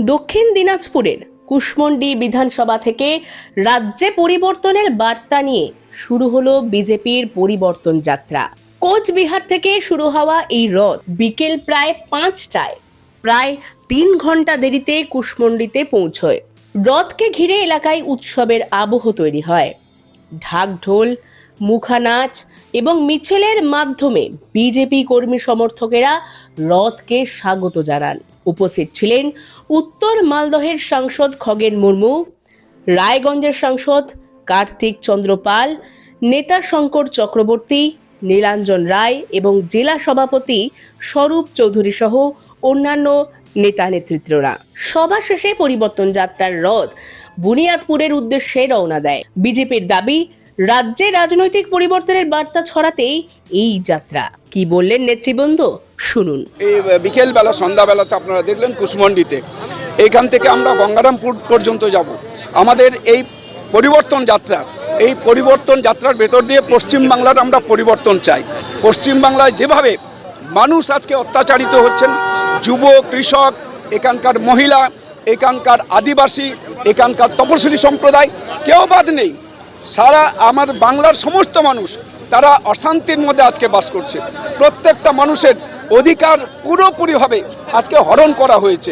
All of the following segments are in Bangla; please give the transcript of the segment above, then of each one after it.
দক্ষিণ দিনাজপুরের কুশমন্ডি বিধানসভা থেকে রাজ্যে পরিবর্তনের বার্তা নিয়ে শুরু হলো বিজেপির পরিবর্তন যাত্রা। কোচবিহার থেকে শুরু হওয়া এই রথ বিকেল প্রায় 5টায় প্রায় 3 ঘন্টা দেরিতে কুশমন্ডিতে পৌঁছয়। রথকে ঘিরে এলাকায় উৎসবের আবহ তৈরি হয়। ঢাক ঢোল, মুখানাচ এবং মিছিলের মাধ্যমে বিজেপি কর্মী সমর্থকেরা রথকে স্বাগত জানান। উপস্থিত ছিলেন উত্তর মালদহের সাংসদ খগেন মুর্মু, রায়গঞ্জের সাংসদ কার্তিক চন্দ্র পাল, নেতা শঙ্কর চক্রবর্তী, নীলাঞ্জন রায় এবং জেলা সভাপতি স্বরূপ চৌধুরী সহ অন্যান্য নেতা নেতৃত্বরা। সভা শেষে পরিবর্তন যাত্রার রথ বুনিয়াদপুরের উদ্দেশ্যে রওনা দেয়। বিজেপির দাবি, রাজ্যে রাজনৈতিক পরিবর্তনের বার্তা ছড়াতেই এই যাত্রা। কি বললেন নেতৃবৃন্দ, শুনুন। এই বিকেলবেলা সন্ধ্যাবেলাতে আপনারা দেখলেন কুশমন্ডিতে, এইখান থেকে আমরা গঙ্গারামপুর পর্যন্ত যাব। আমাদের এই পরিবর্তন যাত্রার ভেতর দিয়ে পশ্চিমবাংলার আমরা পরিবর্তন চাই। পশ্চিমবাংলায় যেভাবে মানুষ আজকে অত্যাচারিত হচ্ছেন, যুব, কৃষক, এখানকার মহিলা, এখানকার আদিবাসী, এখানকার তপশিলি সম্প্রদায়, কেউ বাদ নেই। সারা আমার বাংলার সমস্ত মানুষ তারা অশান্তির মধ্যে আজকে বাস করছে। প্রত্যেকটা মানুষের অধিকার পুরোপুরিভাবে আজকে হরণ করা হয়েছে।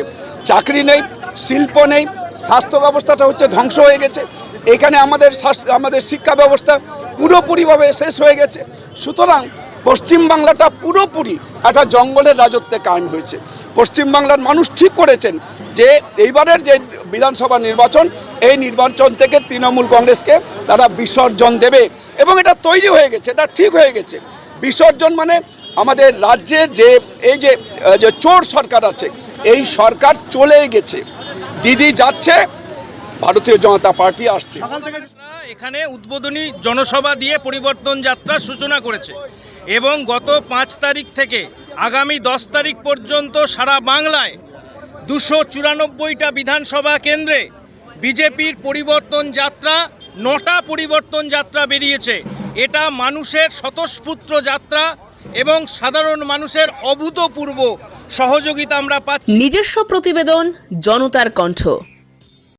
চাকরি নেই, শিল্প নেই, স্বাস্থ্য ব্যবস্থাটা হচ্ছে ধ্বংস হয়ে গেছে। এখানে আমাদের শিক্ষা ব্যবস্থা পুরোপুরিভাবে শেষ হয়ে গেছে। সুতরাং পশ্চিমবাংলাটা পুরোপুরি একটা জঙ্গলের রাজত্বে কায়েম হয়েছে। পশ্চিমবাংলার মানুষ ঠিক করেছেন যে এইবারের যে বিধানসভা নির্বাচন, এই নির্বাচন থেকে তৃণমূল কংগ্রেসকে তারা বিসর্জন দেবে এবং এটা তৈরি হয়ে গেছে, এটা ঠিক হয়ে গেছে। বিসর্জন মানে আমাদের রাজ্যে যে চোর সরকার আছে, এই সরকার চলে গেছে। দিদি যাচ্ছে, ভারতীয় জনতা পার্টি আসছে। এখানে উদ্বোধনী জনসভা দিয়ে পরিবর্তন যাত্রার সূচনা করেছে এবং গত 5 তারিখ থেকে আগামী 10 তারিখ পর্যন্ত সারা বাংলায় 294টা বিধানসভা কেন্দ্রে বিজেপির পরিবর্তন যাত্রা, 9টা পরিবর্তন যাত্রা বেরিয়েছে। এটা মানুষের স্বতঃস্ফূর্ত যাত্রা এবং সাধারণ মানুষের অভূতপূর্ব সহযোগিতা আমরা পাচ্ছি। নিজস্ব প্রতিবেদন, জনতার কণ্ঠ।